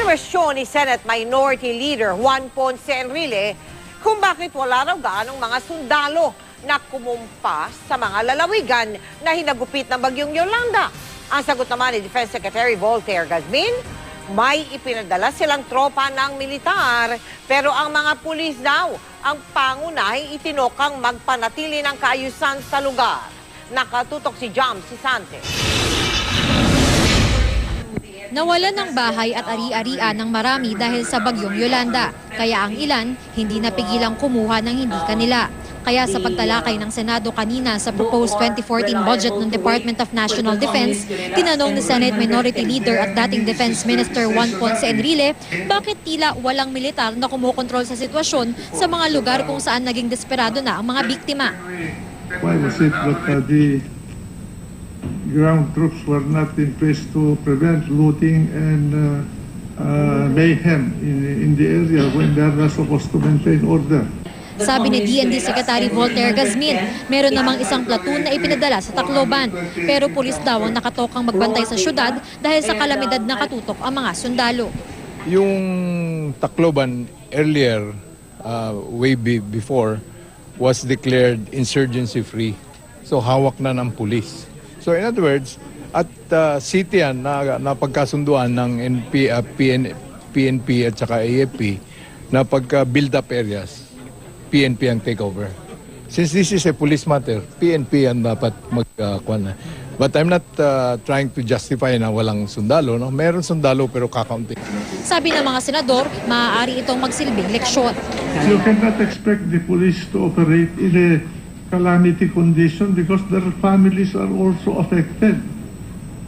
Kinwestiyon ni Senate Minority Leader Juan Ponce Enrile kung bakit wala raw gaanong mga sundalo na kumumpas sa mga lalawigan na hinagupit ng bagyong Yolanda. Ang sagot naman ni Defense Secretary Voltaire Gazmin, may ipinadala silang tropa ng militar pero ang mga pulis daw ang pangunahing itinokang magpanatili ng kaayusan sa lugar. Nakatutok si Jam Sisante. Nawalan ng bahay at ari-arian ng marami dahil sa bagyong Yolanda. Kaya ang ilan hindi napigilang kumuha ng hindi kanila. Kaya sa pagtalakay ng Senado kanina sa proposed 2014 budget ng Department of National Defense, tinanong ni Senate Minority Leader at dating Defense Minister Juan Ponce Enrile bakit tila walang militar na kumukontrol sa sitwasyon sa mga lugar kung saan naging desperado na ang mga biktima. Why was it that the ground troops were not in place to prevent looting and mayhem in the area when they are supposed to maintain order? Sabi ni DND Secretary Voltaire Gazmin, meron namang isang platoon na ipinadala sa Tacloban. Pero pulis daw ang nakatokang magbantay sa syudad dahil sa kalamidad na katutok ang mga sundalo. Yung Tacloban earlier, before, was declared insurgency free. So hawak na ng pulis. So in other words, at city yan na pagkasunduan ng PNP at saka AFP na pagka-build up areas, PNP ang take over. Since this is a police matter, PNP ang dapat magkuhan na. But I'm not trying to justify na walang sundalo. No? Meron sundalo pero kakaunti. Sabi ng mga senador, maaari itong magsilbing leksyon. You cannot expect the police to operate in a calamity condition because their families are also affected.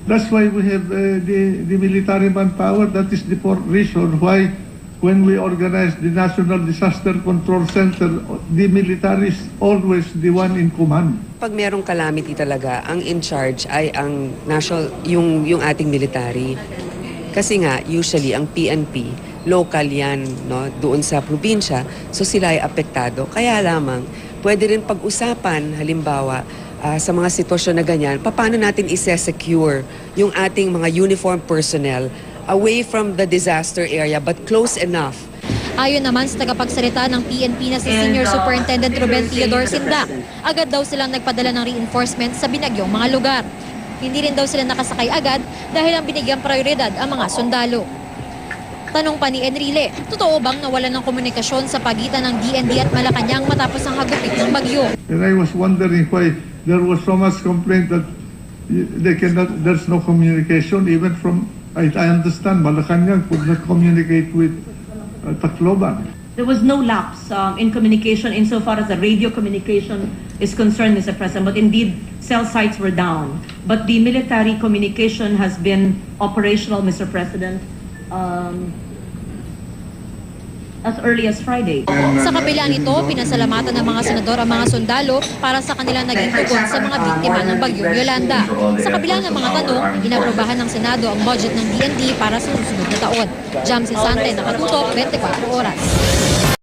That's why we have the military manpower. That is the reason why when we organize the National Disaster Control Center, the military is always the one in command. Pag merong calamity talaga, ang in charge ay ang national, yung ating military. Kasi nga, usually, ang PNP, local yan, no, doon sa probinsya, so sila ay apektado. Kaya lamang, pwede rin pag-usapan, halimbawa, sa mga sitwasyon na ganyan, paano natin i-secure yung ating mga uniformed personnel away from the disaster area but close enough. Ayon naman sa tagapagsalita ng PNP na si Senior Superintendent Ruben Theodore Sindak, agad daw silang nagpadala ng reinforcement sa binagyong mga lugar. Hindi rin daw sila nakasakay agad dahil ang binigyang prioridad ang mga sundalo. Tanong pa ni Enrile, totoo bang nawalan ng komunikasyon sa pagitan ng DND at Malacanang matapos ang hagupit ng bagyo? And I was wondering why there was so much complaint that there's no communication even from, I understand, Malacanang could not communicate with Tacloban. There was no lapse in communication insofar as the radio communication is concerned, Mr. President, but indeed cell sites were down. But the military communication has been operational, Mr. President, as early as Friday. Sa kabila nito, pinasalamatan ng mga senador ang mga sundalo para sa kanilang naging tugon sa mga biktima ng bagyong Yolanda. Sa kabila ng mga tanong, inaprobahan ng Senado ang budget ng DND para sa susunod na taon. Jam Sisante, nakatutok, 24 oras.